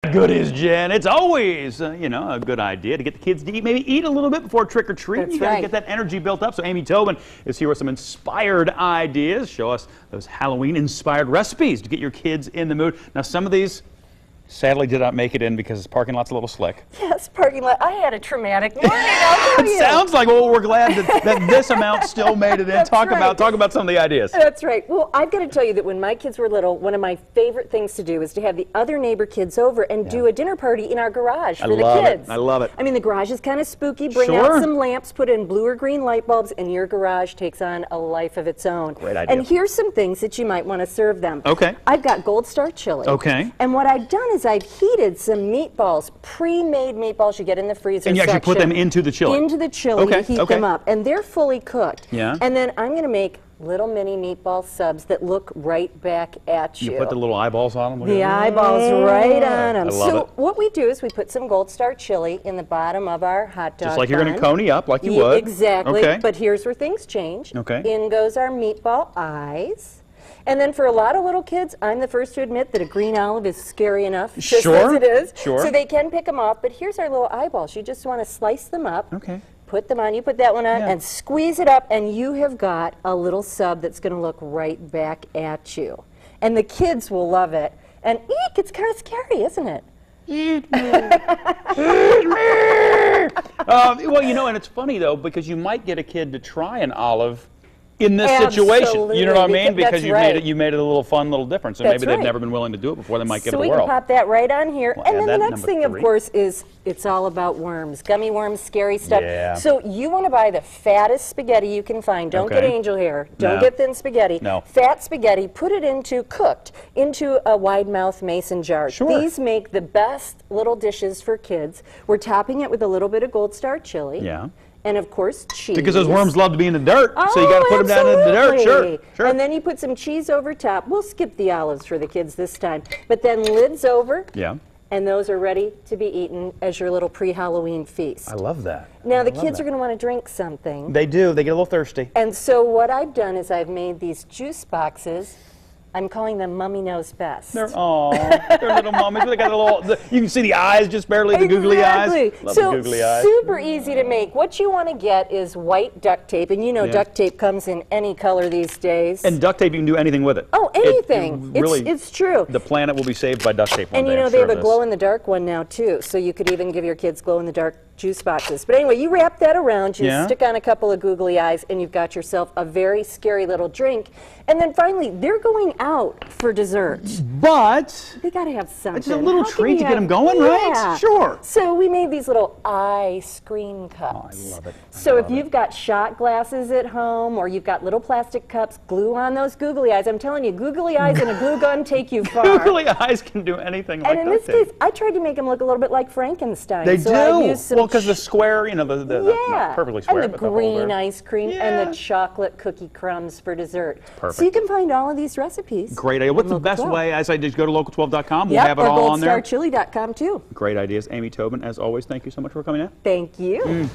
Good is, Jen. It's always, you know, a good idea to get the kids to eat, maybe eat a little bit before trick or treat. That's You got to right. get that energy built up. So Amy Tobin is here with some inspired ideas. Show us those Halloween-inspired recipes to get your kids in the mood. Now, some of these sadly did not make it in because the parking lot's a little slick. Yes, parking lot. I had a traumatic morning, I'll tell you. It sounds like, well, we're glad that this amount still made it in. That's Talk right. about some of the ideas. That's right. Well, I've got to tell you that when my kids were little, one of my favorite things to do is to have the other neighbor kids over and do a dinner party in our garage for the kids. I love it. I mean, the garage is kind of spooky. Bring out some lamps, put in blue or green light bulbs, and your garage takes on a life of its own. Great idea. And here's some things that you might want to serve them. Okay. I've got Gold Star chili. Okay. And what I've done is I've heated some meatballs, pre-made meatballs you get in the freezer And you actually put them into the chili? Into the chili to heat them up. And they're fully cooked. Yeah. And then I'm going to make little mini meatball subs that look right back at you. You put the little eyeballs on them? The eyeballs right on them. I love it. What we do is we put some Gold Star chili in the bottom of our hot dog Just like you're going to bun. coney up, like you would. Exactly. Okay. But here's where things change. Okay. In goes our meatball eyes. And then for a lot of little kids, I'm the first to admit that a green olive is scary enough, just as it is. Sure. So they can pick them off, but here's our little eyeballs. You just want to slice them up. Okay. Put them on, you put that one on, and squeeze it up, and you have got a little sub that's going to look right back at you. And the kids will love it. And eek, it's kind of scary, isn't it? Eat me. Eat me. Well, you know, and it's funny, though, because you might get a kid to try an olive in this situation. You know what I mean? Because you made it a little fun, little different. So maybe they've never been willing to do it before. They might give it a whirl. So we can pop that right on here. We'll and add then that the next thing, of course, is it's all about worms. Gummy worms, scary stuff. Yeah. So you want to buy the fattest spaghetti you can find. Don't get angel hair. Don't get thin spaghetti. No. Fat spaghetti, put it into, cooked, into a wide mouth mason jar. Sure. These make the best little dishes for kids. We're topping it with a little bit of Gold Star chili. Yeah. And of course, cheese. Because those worms love to be in the dirt, so you got to put them down in the dirt. Sure, sure. And then you put some cheese over top. We'll skip the olives for the kids this time. But then lids over. Yeah. And those are ready to be eaten as your little pre-Halloween feast. I love that. Now the kids are going to want to drink something. They do. They get a little thirsty. And so what I've done is I've made these juice boxes. I'm calling them Mummy Knows Best. They're little mummies. They got a little. You can see the eyes, just barely the googly eyes. Love the googly eyes. Super easy to make. What you want to get is white duct tape, and you know duct tape comes in any color these days. And duct tape, you can do anything with it. Oh, anything. It's true. The planet will be saved by duct tape one day. And you know they have a glow-in-the-dark one now too, so you could even give your kids glow-in-the-dark juice boxes. But anyway, you wrap that around, you stick on a couple of googly eyes, and you've got yourself a very scary little drink. And then finally, they're going out for dessert. But they got to have something. It's a little treat to get them going, right? Sure. So we made these little ice cream cups. Oh, I love it. So if you've got shot glasses at home, or you've got little plastic cups, glue on those googly eyes. I'm telling you, googly eyes and a glue gun take you far. Googly eyes can do anything like that. And in this case, I tried to make them look a little bit like Frankenstein. They so do. I used some Well, because the square, you know, not perfectly square, and the but green ice cream and the chocolate cookie crumbs for dessert. Perfect. So you can find all of these recipes. Great idea. What's the best way? As I just go to local12.com. We'll have it all on there. Or goldstarchili.com too. Great ideas. Amy Tobin, as always, thank you so much for coming in. Thank you.